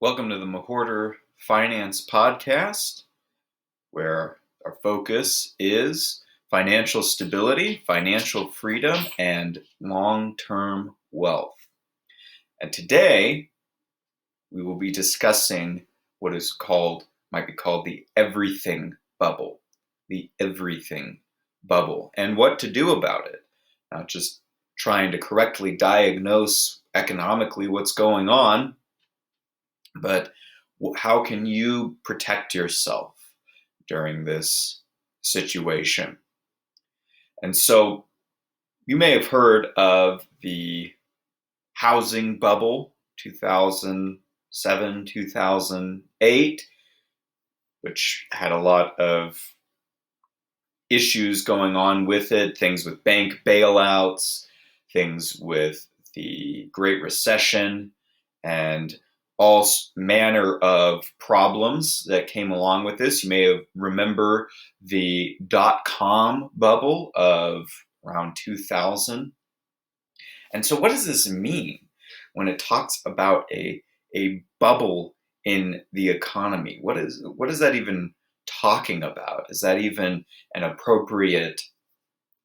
Welcome to the Mahorter Finance Podcast, where our focus is financial stability, financial freedom, and long-term wealth. And today, we will be discussing what might be called the everything bubble. The everything bubble, and what to do about it. Not just trying to correctly diagnose economically what's going on, but how can you protect yourself during this situation? And so you may have heard of the housing bubble, 2007, 2008, which had a lot of issues going on with it, things with bank bailouts, things with the Great Recession, and all manner of problems that came along with this. You may remember the dot-com bubble of around 2000. And so what does this mean when it talks about a bubble in the economy? What is that even talking about? Is that even an appropriate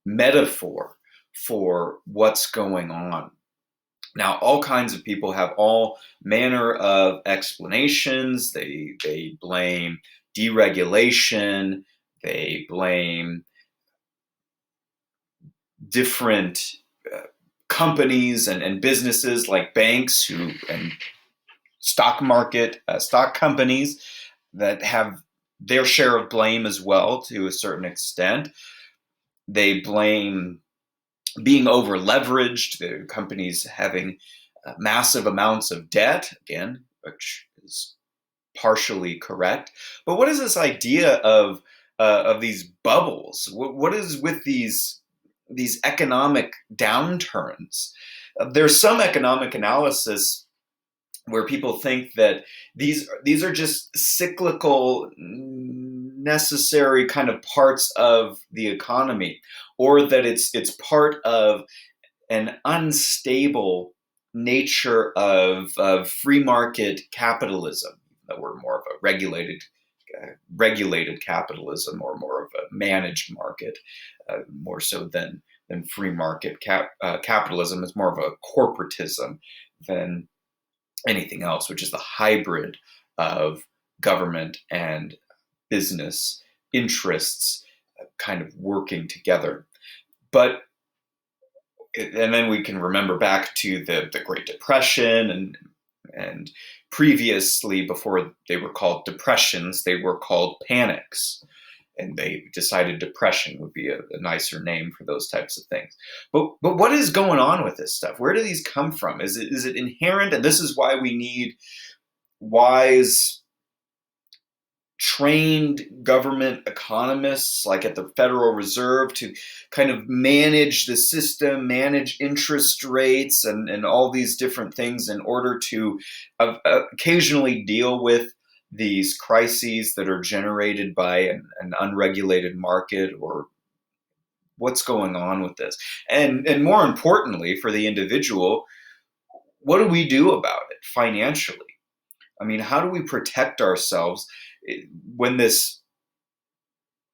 metaphor for what's going on? Now, all kinds of people have all manner of explanations. They blame deregulation. They blame different companies and businesses like banks and stock companies that have their share of blame as well to a certain extent. They blame being over leveraged, the companies having massive amounts of debt, again, which is partially correct. But what is this idea of these bubbles? What is with these economic downturns? There's some economic analysis where people think that these are just cyclical, necessary kind of parts of the economy, or that it's part of an unstable nature of free market capitalism. That we're more of a regulated capitalism, or more of a managed market, more so than free market capitalism. Is more of a corporatism than anything else, which is the hybrid of government and business interests kind of working together. And then we can remember back to the Great Depression, and previously, before they were called depressions, they were called panics. And they decided depression would be a nicer name for those types of things. But what is going on with this stuff? Where do these come from? Is it inherent? And this is why we need wise, trained government economists like at the Federal Reserve to kind of manage the system, manage interest rates and all these different things in order to occasionally deal with these crises that are generated by an unregulated market, or what's going on with this. And more importantly, for the individual, what do we do about it financially? I mean, how do we protect ourselves when this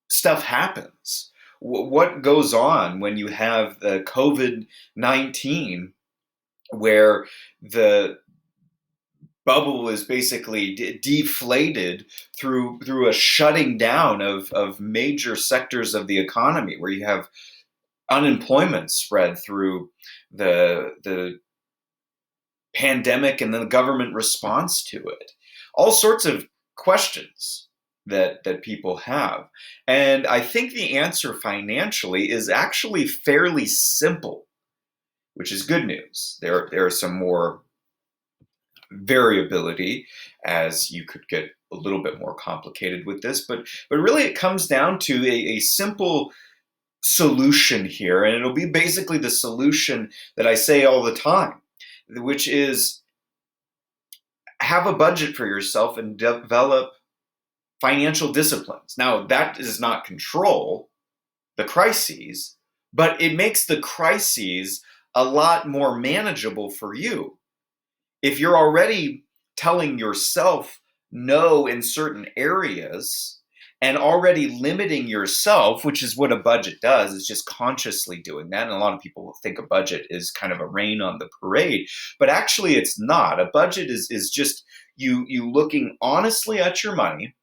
stuff happens? What goes on when you have the COVID-19, where the bubble is basically deflated through a shutting down of major sectors of the economy, where you have unemployment spread through the pandemic and then the government response to it? All sorts of questions that people have. And I think the answer financially is actually fairly simple, which is good news. There are some more variability, as you could get a little bit more complicated with this, but really it comes down to a simple solution here, and it'll be basically the solution that I say all the time, which is have a budget for yourself and develop financial disciplines. Now, that does not control the crises, but it makes the crises a lot more manageable for you. If you're already telling yourself no in certain areas and already limiting yourself, which is what a budget does, is just consciously doing that. And a lot of people think a budget is kind of a rain on the parade, but actually it's not. A budget is just you looking honestly at your money,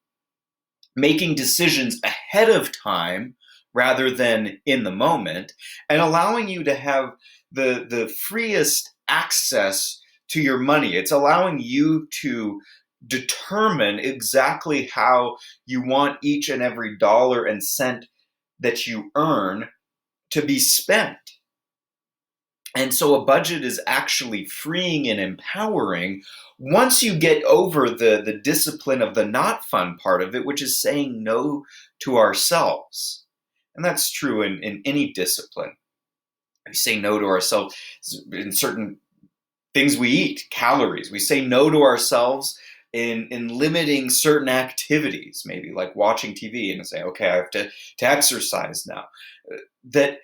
making decisions ahead of time rather than in the moment, and allowing you to have the freest access to your money. It's allowing you to determine exactly how you want each and every dollar and cent that you earn to be spent. And so a budget is actually freeing and empowering once you get over the discipline of the not fun part of it, which is saying no to ourselves. And that's true in any discipline. We say no to ourselves in certain things we eat, calories. We say no to ourselves in limiting certain activities, maybe like watching TV, and say, okay, I have to exercise now. That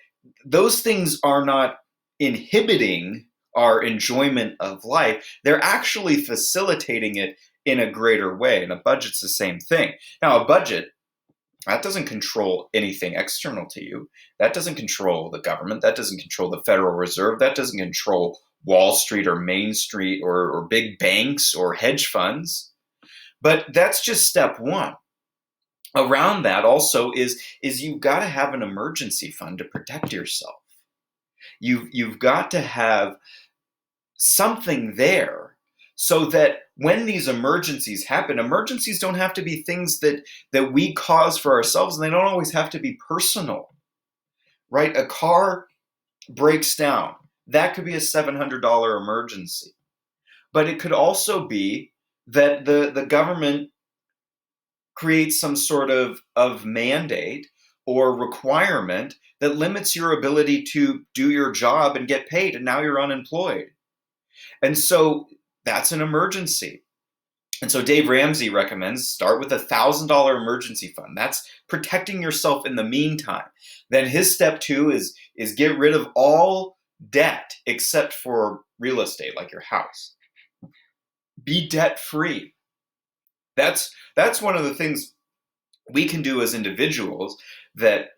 those things are not inhibiting our enjoyment of life. They're actually facilitating it in a greater way. And a budget's the same thing. Now, a budget, that doesn't control anything external to you. That doesn't control the government. That doesn't control the Federal Reserve. That doesn't control Wall Street or Main Street or big banks or hedge funds. But that's just step one. Around that also is you've got to have an emergency fund to protect yourself. You've got to have something there so that when these emergencies happen, emergencies don't have to be things that we cause for ourselves, and they don't always have to be personal, right? A car breaks down. That could be a $700 emergency. But it could also be that the government creates some sort of mandate or requirement that limits your ability to do your job and get paid, and now you're unemployed. And so that's an emergency. And so Dave Ramsey recommends start with $1,000 emergency fund. That's protecting yourself in the meantime. Then his step two is get rid of all debt except for real estate, like your house. Be debt free. That's one of the things we can do as individuals that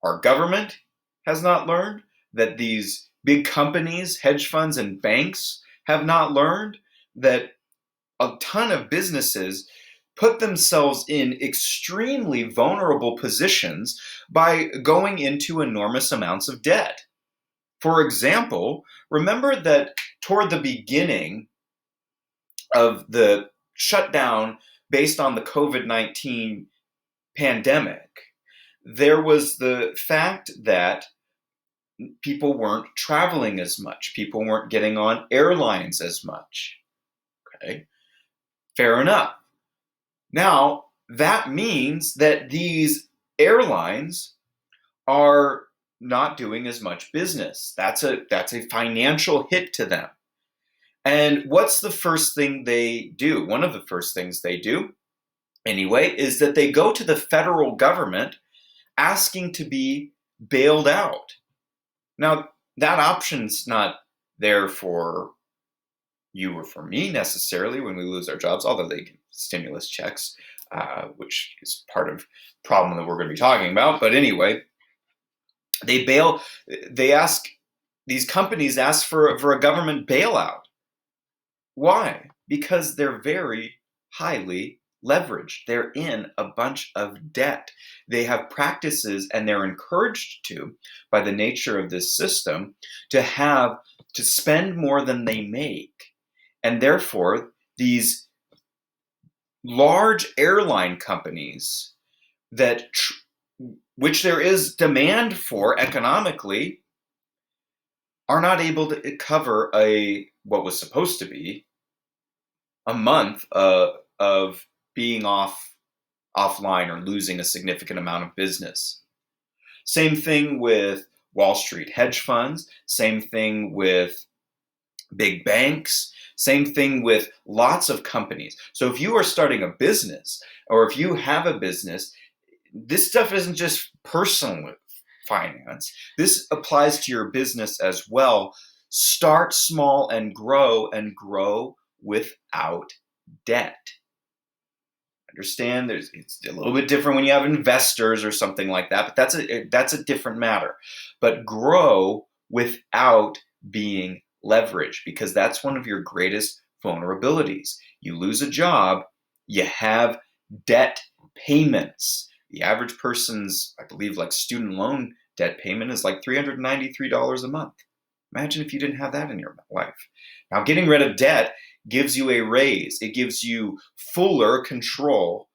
our government has not learned, that these big companies, hedge funds, and banks have not learned, that a ton of businesses put themselves in extremely vulnerable positions by going into enormous amounts of debt. For example, remember that toward the beginning of the shutdown based on the COVID-19 pandemic, there was the fact that people weren't traveling as much. People weren't getting on airlines as much. Okay, fair enough. Now, that means that these airlines are not doing as much business. That's a financial hit to them. And what's the first thing they do? One of the first things they do, anyway, is that they go to the federal government asking to be bailed out. Now, that option's not there for you or for me necessarily when we lose our jobs, although they give stimulus checks, which is part of the problem that we're going to be talking about. But anyway, these companies ask for a government bailout. Why? Because they're very highly leveraged. They're in a bunch of debt. They have practices, and they're encouraged to, by the nature of this system, to spend more than they make. And therefore, these large airline companies which there is demand for economically, are not able to cover what was supposed to be a month of being offline or losing a significant amount of business. Same thing with Wall Street hedge funds, same thing with big banks, same thing with lots of companies. So if you are starting a business, or if you have a business, this stuff isn't just personal finance. This applies to your business as well. Start small and grow without debt. Understand it's a little bit different when you have investors or something like that, but that's a different matter. But grow without being leveraged, because that's one of your greatest vulnerabilities. You lose a job, you have debt payments. The average person's, I believe, like student loan debt payment is like $393 a month. Imagine if you didn't have that in your life. Now, getting rid of debt gives you a raise. It gives you fuller control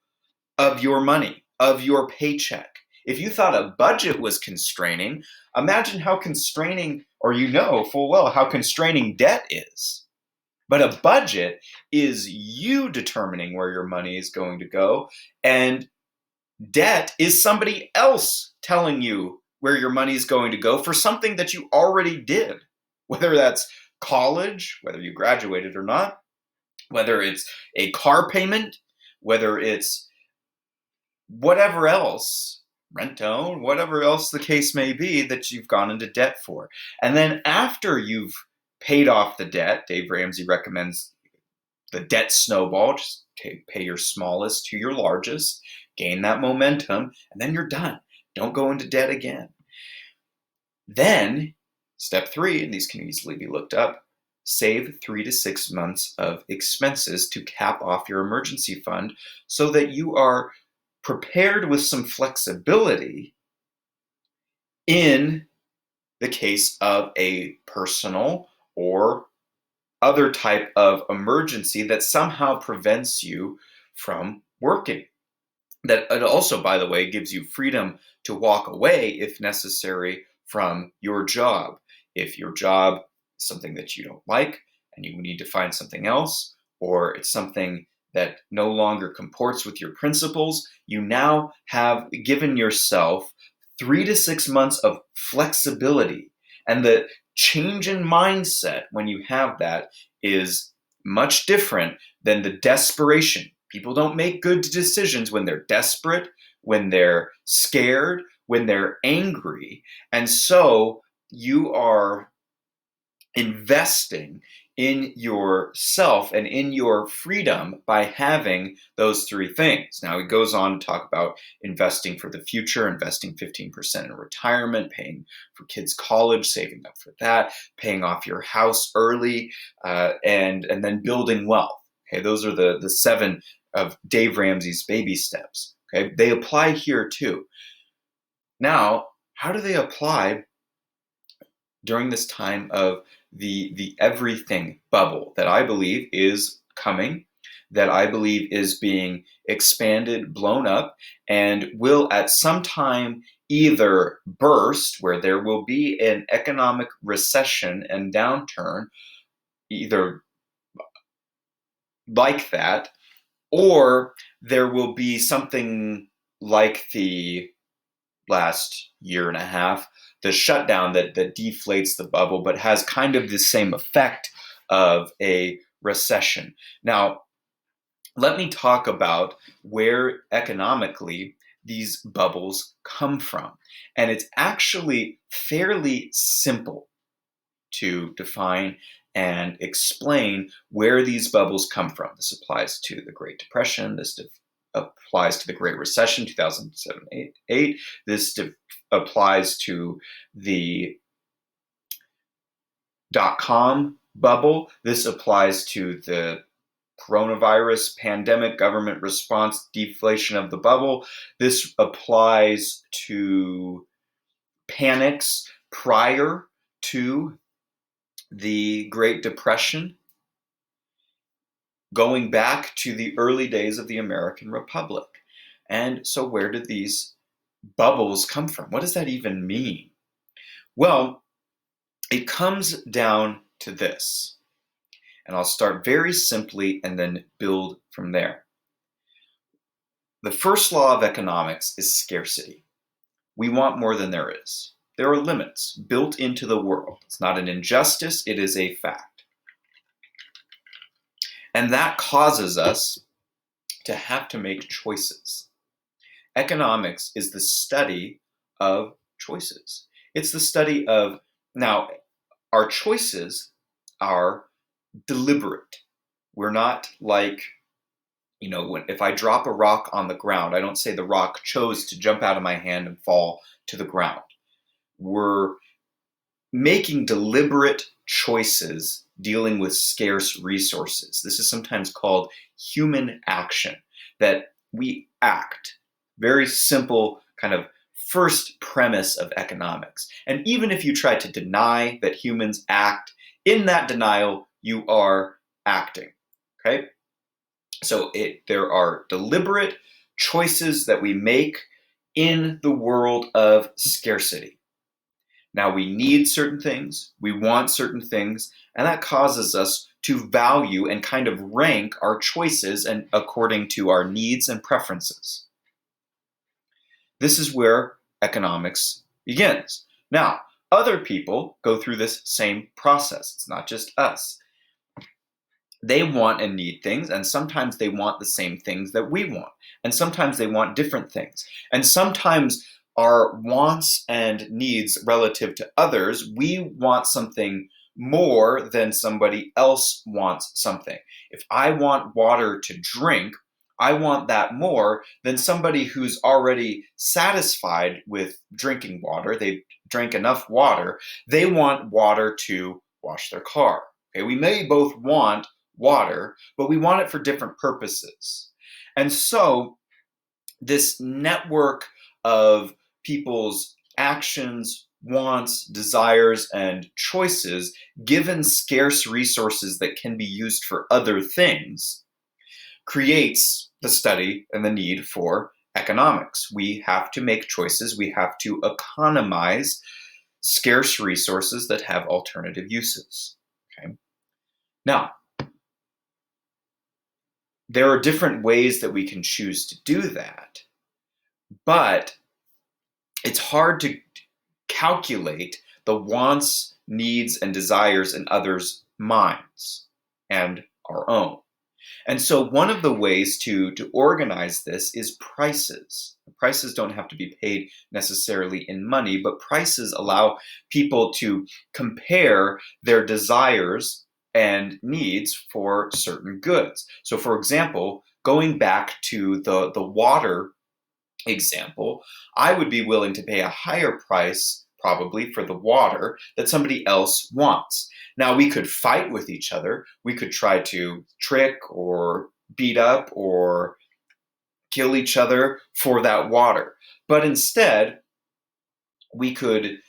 of your money, of your paycheck. If you thought a budget was constraining, imagine how constraining, or you know full well how constraining debt is. But a budget is you determining where your money is going to go, and debt is somebody else telling you where your money is going to go for something that you already did, whether that's college, whether you graduated or not, whether it's a car payment, whether it's whatever else, rent to own, whatever else the case may be that you've gone into debt for. And then after you've paid off the debt, Dave Ramsey recommends the debt snowball. Just pay your smallest to your largest, gain that momentum, and then you're done. Don't go into debt again. Then, step 3, and these can easily be looked up, save 3 to 6 months of expenses to cap off your emergency fund so that you are prepared with some flexibility in the case of a personal or other type of emergency that somehow prevents you from working. That it also, by the way, gives you freedom to walk away if necessary from your job. If your job is something that you don't like and you need to find something else, or it's something that no longer comports with your principles, you now have given yourself 3 to 6 months of flexibility. And the change in mindset when you have that is much different than the desperation. People don't make good decisions when they're desperate, when they're scared, when they're angry. And so you are investing in yourself and in your freedom by having those 3 things. Now, he goes on to talk about investing for the future, investing 15% in retirement, paying for kids' college, saving up for that, paying off your house early, and then building wealth. Okay, those are the 7 of Dave Ramsey's baby steps. Okay, they apply here too. Now, how do they apply during this time of the everything bubble that I believe is coming, that I believe is being expanded, blown up, and will at some time either burst, where there will be an economic recession and downturn, either like that, or there will be something like the last year and a half, the shutdown that deflates the bubble, but has kind of the same effect of a recession. Now, let me talk about where economically these bubbles come from. And it's actually fairly simple to define and explain where these bubbles come from. This applies to the Great Depression. This applies to the Great Recession, 2007-8. This applies to the dot-com bubble. This applies to the coronavirus pandemic, government response, deflation of the bubble. This applies to panics prior to the Great Depression, going back to the early days of the American Republic. And so where did these bubbles come from? What does that even mean? Well, it comes down to this. And I'll start very simply and then build from there. The first law of economics is scarcity. We want more than there is. There are limits built into the world. It's not an injustice, it is a fact. And that causes us to have to make choices. Economics is the study of choices. It's the study of, now, our choices are deliberate. We're not like If I drop a rock on the ground, I don't say the rock chose to jump out of my hand and fall to the ground. We're making deliberate choices dealing with scarce resources. This is sometimes called human action, that we act. Very simple kind of first premise of economics. And even if you try to deny that humans act, in that denial, you are acting. Okay? So there are deliberate choices that we make in the world of scarcity. Now, we need certain things, we want certain things, and that causes us to value and kind of rank our choices and according to our needs and preferences. This is where economics begins. Now, other people go through this same process. It's not just us. They want and need things, and sometimes they want the same things that we want, and sometimes they want different things. And sometimes our wants and needs relative to others, we want something more than somebody else wants something. If I want water to drink, I want that more than somebody who's already satisfied with drinking water. They've drank enough water. They want water to wash their car. Okay, we may both want water, but we want it for different purposes. And so this network of people's actions, wants, desires, and choices, given scarce resources that can be used for other things, creates the study and the need for economics. We have to make choices. We have to economize scarce resources that have alternative uses. Okay? Now, there are different ways that we can choose to do that, but it's hard to calculate the wants, needs, and desires in others' minds and our own. And so one of the ways to organize this is prices. Prices don't have to be paid necessarily in money, but prices allow people to compare their desires and needs for certain goods. So for example, going back to the water example, I would be willing to pay a higher price probably for the water that somebody else wants. Now, we could fight with each other. We could try to trick or beat up or kill each other for that water. But instead, we could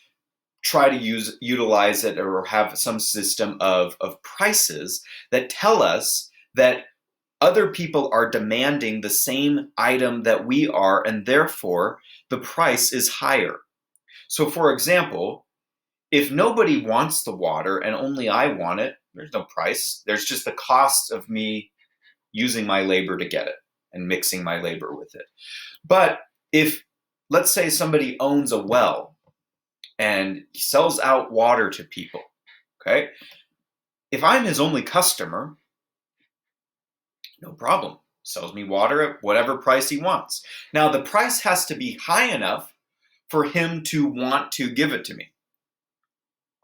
try to utilize it or have some system of prices that tell us that other people are demanding the same item that we are, and therefore the price is higher. So for example, if nobody wants the water and only I want it, there's no price. There's just the cost of me using my labor to get it and mixing my labor with it. But if, let's say, somebody owns a well and sells out water to people, okay? If I'm his only customer, no problem. Sells me water at whatever price he wants. Now, the price has to be high enough for him to want to give it to me.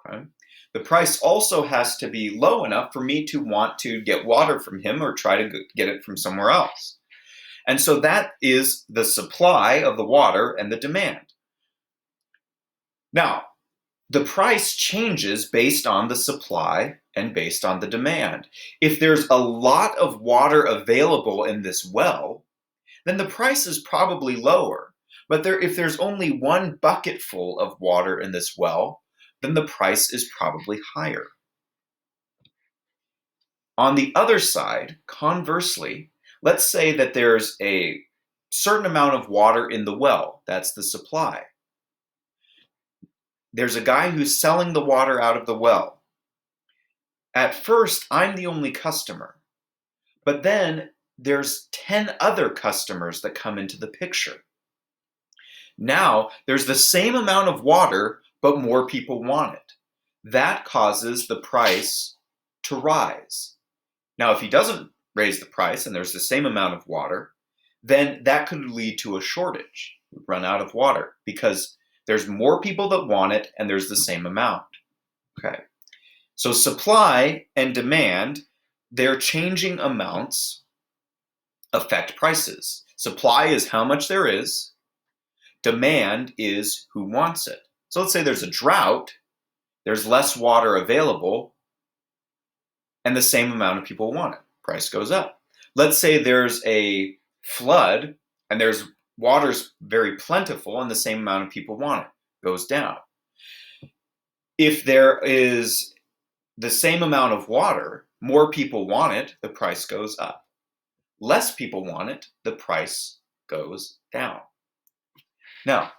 Okay? The price also has to be low enough for me to want to get water from him or try to get it from somewhere else. And so that is the supply of the water and the demand. Now, the price changes based on the supply and based on the demand. If there's a lot of water available in this well, then the price is probably lower. But if there's only one bucket full of water in this well, then the price is probably higher. On the other side, conversely, let's say that there's a certain amount of water in the well. That's the supply. There's a guy who's selling the water out of the well. At first, I'm the only customer. But then there's 10 other customers that come into the picture. Now, there's the same amount of water, but more people want it. That causes the price to rise. Now, if he doesn't raise the price and there's the same amount of water, then that could lead to a shortage. We run out of water because there's more people that want it and there's the same amount. Okay. So supply and demand, they're changing amounts affect prices. Supply is how much there is. Demand is who wants it. So let's say there's a drought, there's less water available, and the same amount of people want it. Price goes up. Let's say there's a flood and there's water's very plentiful and the same amount of people want it. Goes down. If there is the same amount of water, more people want it, the price goes up. Less people want it, the price goes down. Now,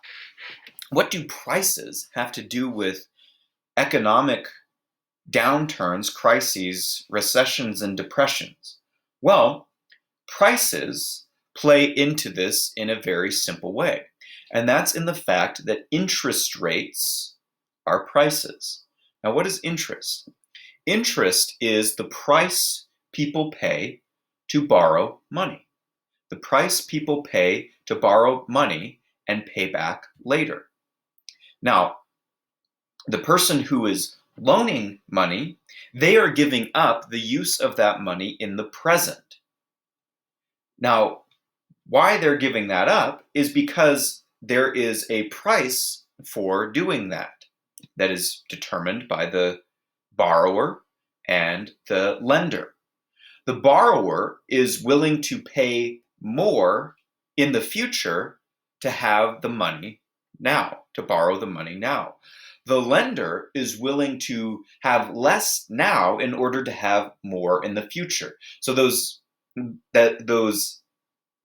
what do prices have to do with economic downturns, crises, recessions, and depressions? Well, prices play into this in a very simple way, and that's in the fact that interest rates are prices. Now, what is interest? Interest is the price people pay to borrow money. The price people pay to borrow money and pay back later. Now, the person who is loaning money, they are giving up the use of that money in the present. Now, why they're giving that up is because there is a price for doing that is determined by the borrower and the lender. The borrower is willing to pay more in the future to have the money now, to borrow the money now. The lender is willing to have less now in order to have more in the future. So those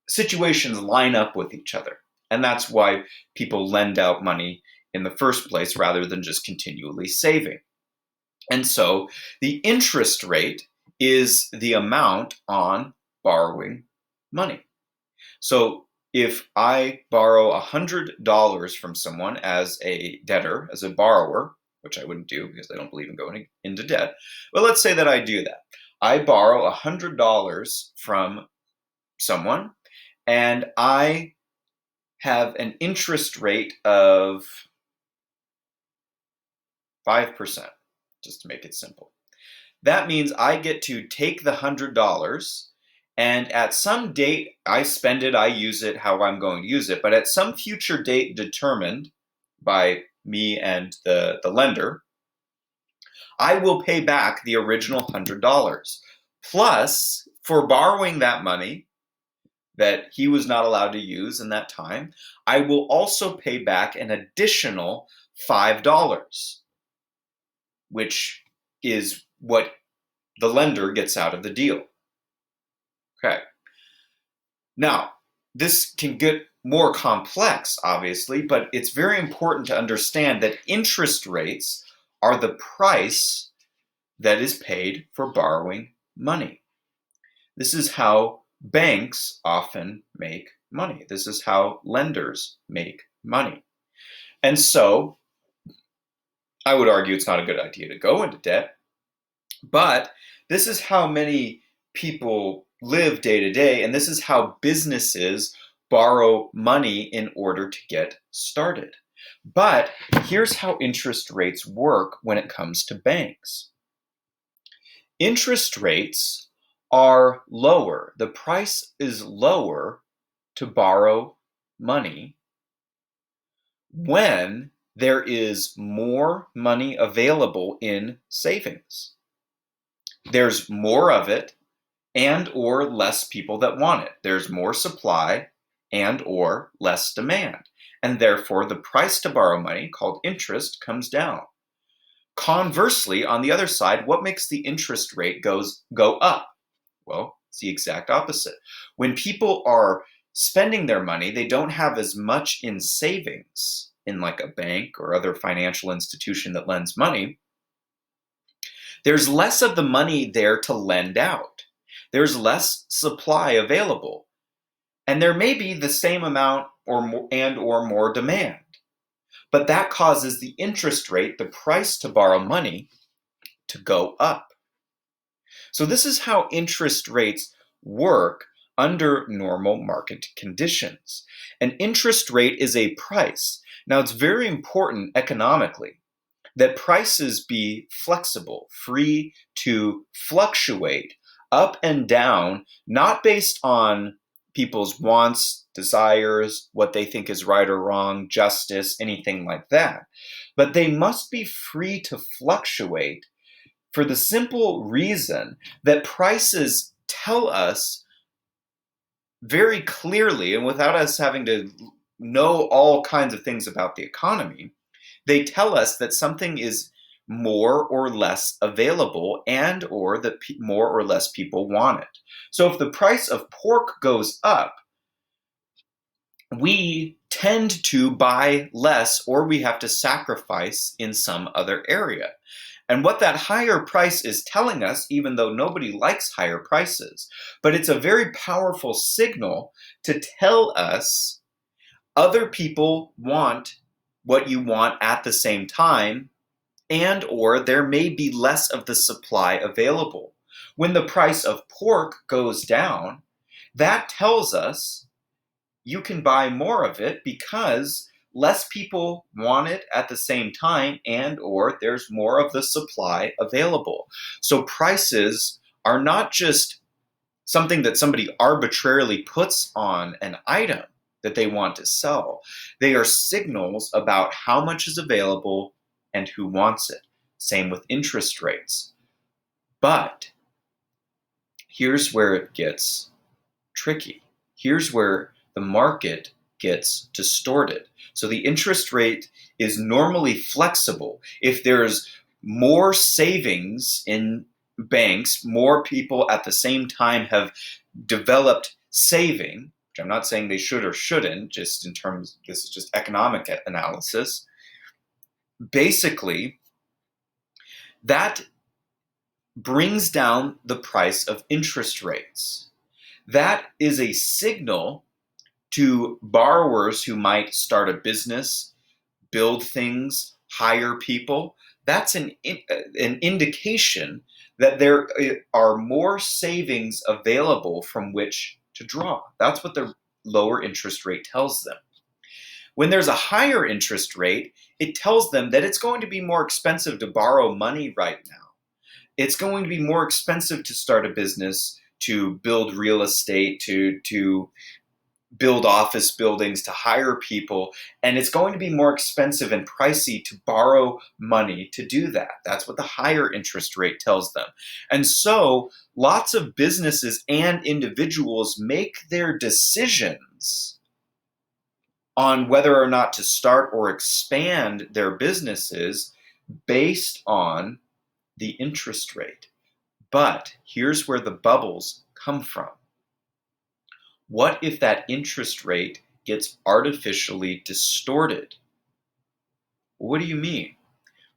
situations line up with each other. And that's why people lend out money in the first place rather than just continually saving. And so the interest rate is the amount on borrowing money. So if I borrow $100 from someone as a debtor, as a borrower, which I wouldn't do because I don't believe in going into debt, but let's say that I do that. I borrow $100 from someone and I have an interest rate of 5%, just to make it simple. That means I get to take the $100 and at some date I spend it, I use it how I'm going to use it, but at some future date determined by me and the lender, I will pay back the original $100. Plus, for borrowing that money that he was not allowed to use in that time, I will also pay back an additional $5, which is what the lender gets out of the deal. Okay. Now, this can get more complex, obviously, but it's very important to understand that interest rates are the price that is paid for borrowing money. This is how banks often make money. This is how lenders make money. And so I would argue it's not a good idea to go into debt, but this is how many people live day to day, and this is how businesses borrow money in order to get started. But here's how interest rates work when it comes to banks. Interest rates are lower. The price is lower to borrow money when there is more money available in savings. There's more of it and or less people that want it. There's more supply and or less demand. And therefore, the price to borrow money, called interest, comes down. Conversely, on the other side, what makes the interest rate go up? Well, it's the exact opposite. When people are spending their money, they don't have as much in savings in like a bank or other financial institution that lends money. There's less of the money there to lend out. There's less supply available. And there may be the same amount or more demand. But that causes the interest rate, the price to borrow money, to go up. So this is how interest rates work under normal market conditions. An interest rate is a price. Now, it's very important economically that prices be flexible, free to fluctuate up and down, not based on people's wants, desires, what they think is right or wrong, justice, anything like that. But they must be free to fluctuate for the simple reason that prices tell us very clearly, and without us having to know all kinds of things about the economy, they tell us that something is more or less available and or that more or less people want it. So if the price of pork goes up, we tend to buy less or we have to sacrifice in some other area. And what that higher price is telling us, even though nobody likes higher prices, but it's a very powerful signal to tell us other people want what you want at the same time, and or there may be less of the supply available. When the price of pork goes down, that tells us you can buy more of it because less people want it at the same time, and or there's more of the supply available. So prices are not just something that somebody arbitrarily puts on an item that they want to sell. They are signals about how much is available and who wants it. Same with interest rates. But here's where it gets tricky. Here's where the market gets distorted. So the interest rate is normally flexible. If there's more savings in banks, more people at the same time have developed saving, which I'm not saying they should or shouldn't, just in terms, this is just economic analysis. Basically, that brings down the price of interest rates. That is a signal to borrowers who might start a business, build things, hire people. That's an indication that there are more savings available from which to draw. That's what the lower interest rate tells them. When there's a higher interest rate, it tells them that it's going to be more expensive to borrow money right now. It's going to be more expensive to start a business, to build real estate, to build office buildings, to hire people, and it's going to be more expensive and pricey to borrow money to do that. That's what the higher interest rate tells them. And so lots of businesses and individuals make their decisions on whether or not to start or expand their businesses based on the interest rate. But here's where the bubbles come from. What if that interest rate gets artificially distorted? What do you mean?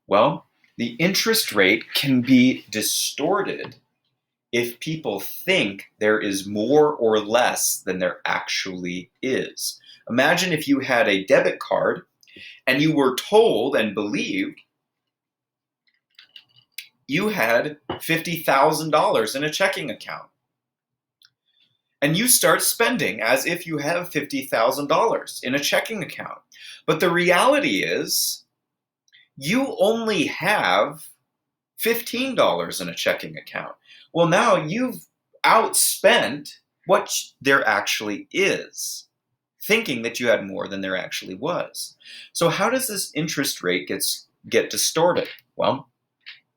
Well, the interest rate can be distorted if people think there is more or less than there actually is. Imagine if you had a debit card and you were told and believed you had $50,000 in a checking account. And you start spending as if you have $50,000 in a checking account. But the reality is you only have $15 in a checking account. Well, now you've outspent what there actually is, thinking that you had more than there actually was. So how does this interest rate get distorted? Well,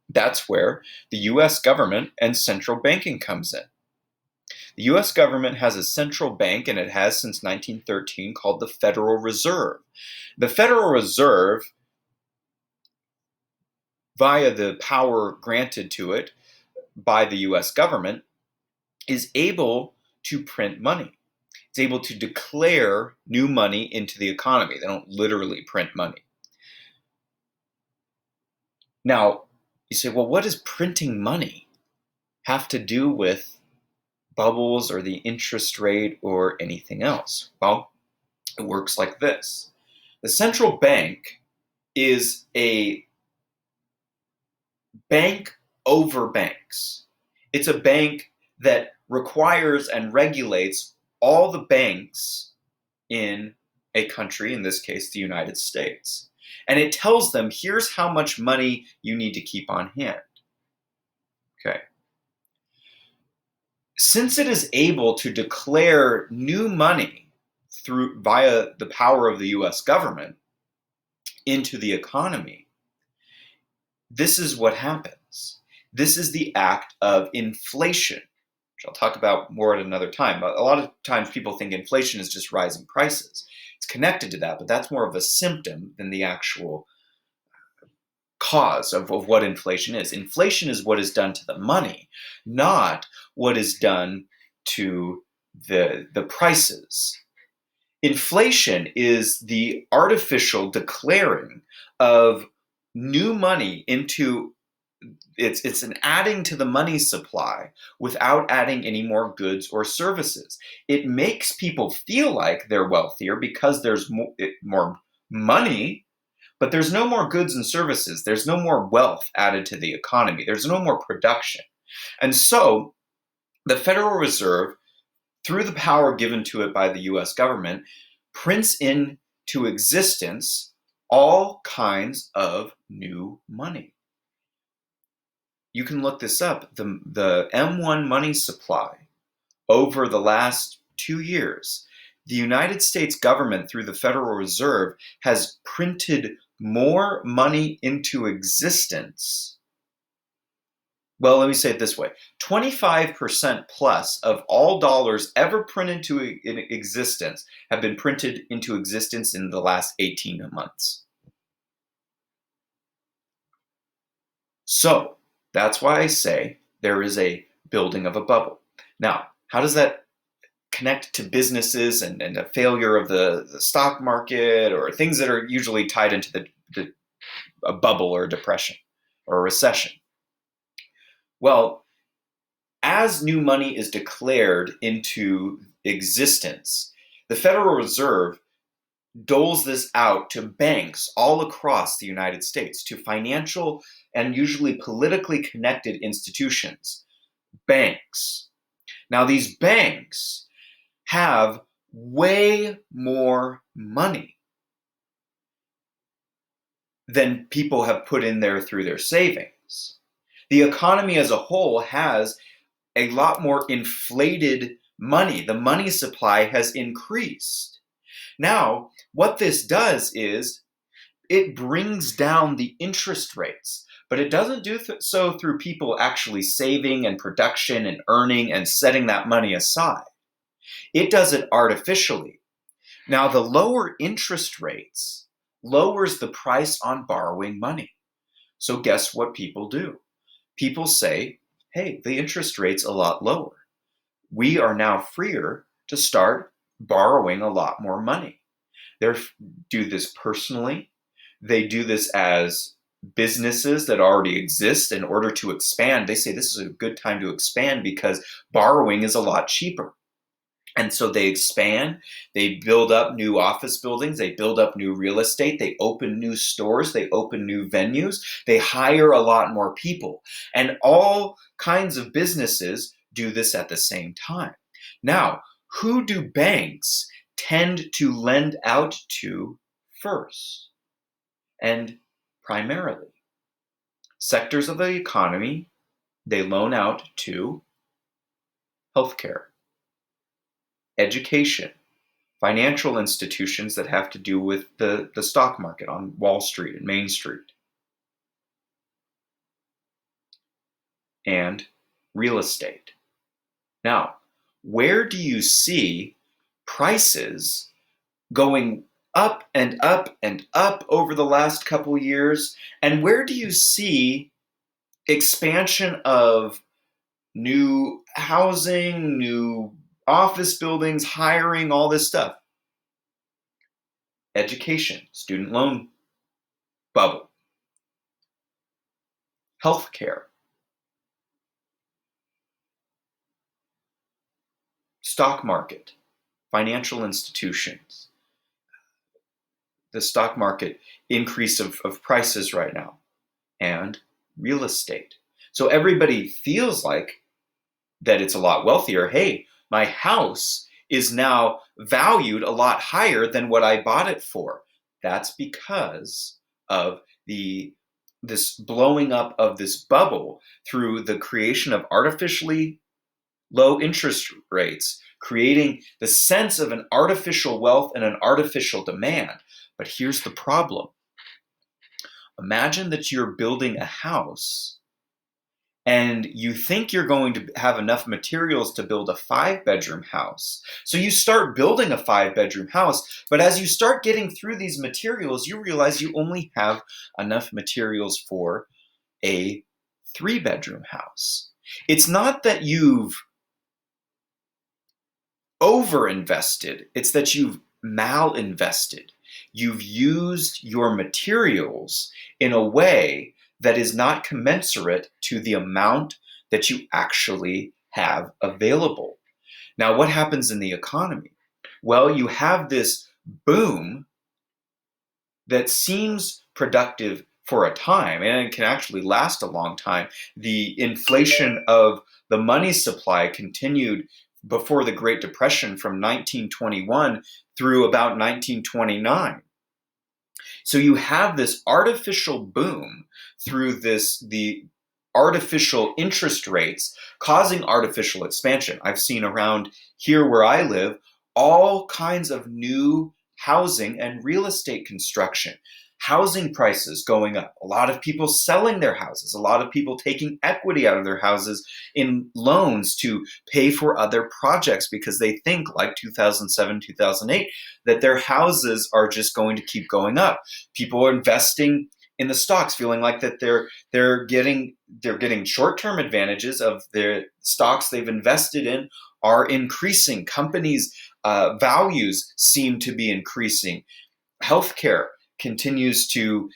that's where the US government and central banking comes in. The US government has a central bank, and it has since 1913, called the Federal Reserve. The Federal Reserve, via the power granted to it by the US government, is able to print money. It's able to declare new money into the economy. They don't literally print money. Now, you say, well, what does printing money have to do with bubbles or the interest rate or anything else? Well, it works like this. The central bank is a bank over banks. It's a bank that requires and regulates all the banks in a country, in this case, the United States. And it tells them, here's how much money you need to keep on hand. Okay. Since it is able to declare new money via the power of the US government into the economy, this is what happens. This is the act of inflation, which I'll talk about more at another time. But a lot of times people think inflation is just rising prices. It's connected to that, but that's more of a symptom than the actual cause of what inflation is. Inflation is what is done to the money, not what is done to the prices. Inflation is the artificial declaring of new money into it's an adding to the money supply without adding any more goods or services. It makes people feel like they're wealthier because there's more money, but there's no more goods and services. There's no more wealth added to the economy. There's no more production. And so the Federal Reserve, through the power given to it by the US government, prints into existence all kinds of new money. You can look this up. The M1 money supply over the last 2 years, the United States government, through the Federal Reserve, has printed more money into existence. Well, let me say it this way. 25% plus of all dollars ever printed into existence have been printed into existence in the last 18 months. So that's why I say there is a building of a bubble. Now, how does that connect to businesses and a failure of the stock market, or things that are usually tied into a bubble or a depression or a recession? Well, as new money is declared into existence, the Federal Reserve doles this out to banks all across the United States, to financial and usually politically connected institutions, banks. Now, these banks have way more money than people have put in there through their savings. The economy as a whole has a lot more inflated money. The money supply has increased. Now, what this does is it brings down the interest rates, but it doesn't do so through people actually saving and production and earning and setting that money aside. It does it artificially. Now, the lower interest rates lowers the price on borrowing money. So guess what people do? People say, hey, the interest rate's a lot lower. We are now freer to start borrowing a lot more money. They do this personally. They do this as businesses that already exist in order to expand. They say this is a good time to expand because borrowing is a lot cheaper. And so they expand, they build up new office buildings, they build up new real estate, they open new stores, they open new venues, they hire a lot more people. And all kinds of businesses do this at the same time. Now, who do banks tend to lend out to first? And primarily, sectors of the economy they loan out to: healthcare, education, financial institutions that have to do with the stock market on Wall Street and Main Street, and real estate. Now, where do you see prices going up and up and up over the last couple years? And where do you see expansion of new housing, new office buildings, hiring, all this stuff? Education, student loan bubble, healthcare, stock market, financial institutions, the stock market increase of prices right now, and real estate. So everybody feels like that it's a lot wealthier. Hey, my house is now valued a lot higher than what I bought it for. That's because of this blowing up of this bubble through the creation of artificially low interest rates, creating the sense of an artificial wealth and an artificial demand. But here's the problem. Imagine that you're building a house and you think you're going to have enough materials to build a 5-bedroom house. So you start building a 5-bedroom house, but as you start getting through these materials, you realize you only have enough materials for a 3-bedroom house. It's not that you've overinvested, it's that you've malinvested. You've used your materials in a way that is not commensurate to the amount that you actually have available. Now, what happens in the economy? Well, you have this boom that seems productive for a time, and it can actually last a long time. The inflation of the money supply continued before the Great Depression from 1921 through about 1929. So you have this artificial boom through the artificial interest rates causing artificial expansion. I've seen around here where I live all kinds of new housing and real estate construction. Housing prices going up, a lot of people selling their houses, a lot of people taking equity out of their houses in loans to pay for other projects because they think, like 2007, 2008, that their houses are just going to keep going up. People are investing in the stocks, feeling like that they're getting short-term advantages of their stocks they've invested in are increasing. Companies' values seem to be increasing. Healthcare continues to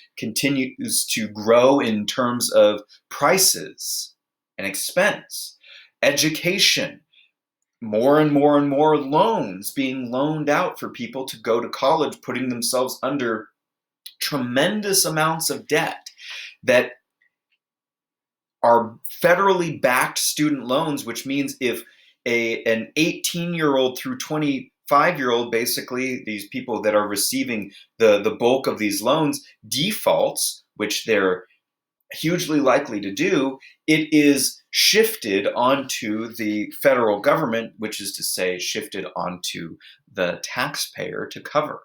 grow in terms of prices and expense. Education, more and more and more loans being loaned out for people to go to college, putting themselves under tremendous amounts of debt that are federally backed student loans, which means if an 18-year-old through 25-year-old, basically these people that are receiving the bulk of these loans, defaults, which they're hugely likely to do, it is shifted onto the federal government, which is to say shifted onto the taxpayer to cover.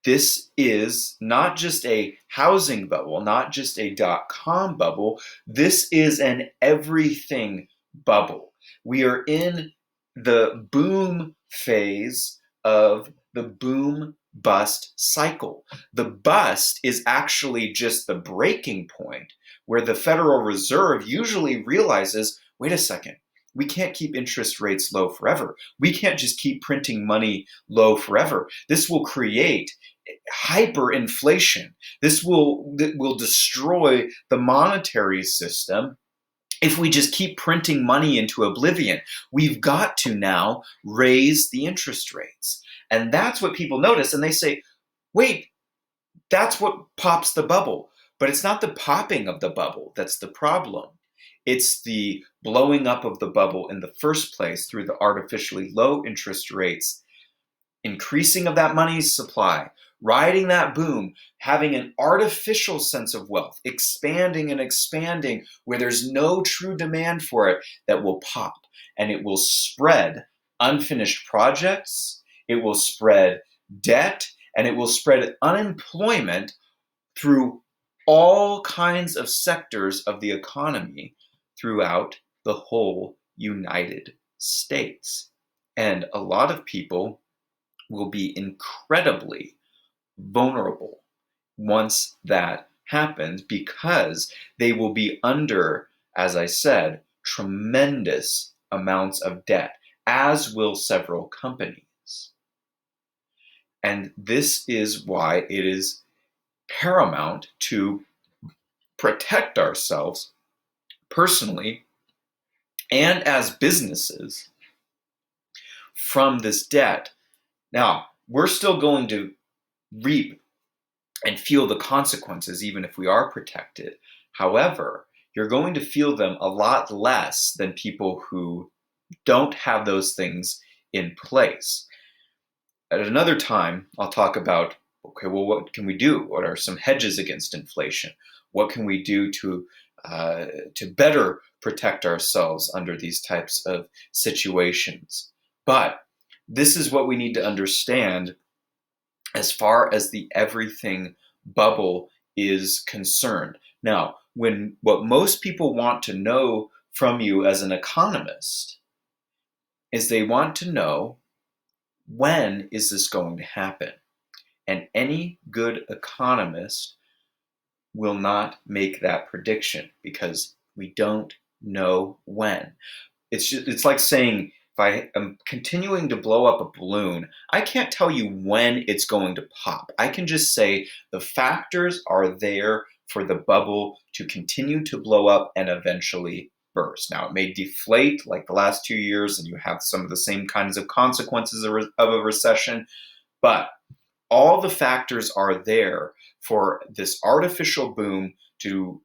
This is not just a housing bubble, not just a dot-com bubble. This is an everything bubble. We are in the boom phase of the boom bust cycle. The bust is actually just the breaking point where the Federal Reserve usually realizes, wait a second, we can't keep interest rates low forever. We can't just keep printing money low forever. This will create hyperinflation. This will destroy the monetary system if we just keep printing money into oblivion. We've got to now raise the interest rates. And that's what people notice. And they say, wait, that's what pops the bubble. But it's not the popping of the bubble that's the problem. It's the blowing up of the bubble in the first place through the artificially low interest rates, increasing of that money supply, riding that boom, having an artificial sense of wealth, expanding and expanding where there's no true demand for it, that will pop. And it will spread unfinished projects, it will spread debt, and it will spread unemployment through all kinds of sectors of the economy throughout the whole United States. And a lot of people will be incredibly vulnerable once that happens, because they will be under, as I said, tremendous amounts of debt, as will several companies. And this is why it is paramount to protect ourselves personally and as businesses from this debt. Now, we're still going to reap and feel the consequences even if we are protected. However, you're going to feel them a lot less than people who don't have those things in place. At another time, I'll talk about, okay, well, what can we do? What are some hedges against inflation? What can we do to to better protect ourselves under these types of situations. But this is what we need to understand as far as the everything bubble is concerned. Now, what most people want to know from you as an economist is they want to know, when is this going to happen? And any good economist will not make that prediction because we don't know when. It's like saying, if I am continuing to blow up a balloon, I can't tell you when it's going to pop. I can just say the factors are there for the bubble to continue to blow up and eventually burst. Now, it may deflate like the last 2 years, and you have some of the same kinds of consequences of a recession, but all the factors are there for this artificial boom to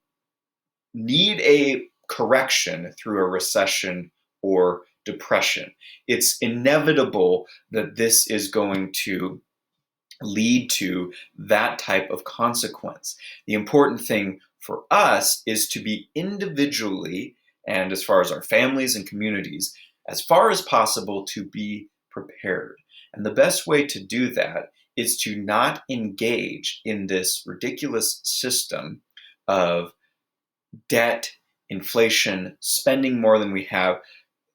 need a correction through a recession or depression. It's inevitable that this is going to lead to that type of consequence. The important thing for us is to be individually, and as far as our families and communities, as far as possible, to be prepared. And the best way to do that is to not engage in this ridiculous system of debt, inflation, spending more than we have.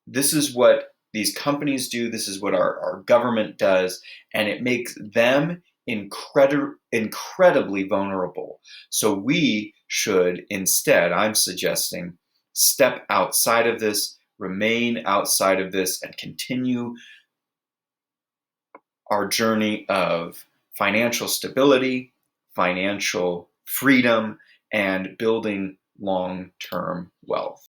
This is what these companies do. This is what our government does. And it makes them incredibly vulnerable. So we should instead, I'm suggesting, step outside of this, remain outside of this, and continue our journey of financial stability, financial freedom, and building long-term wealth.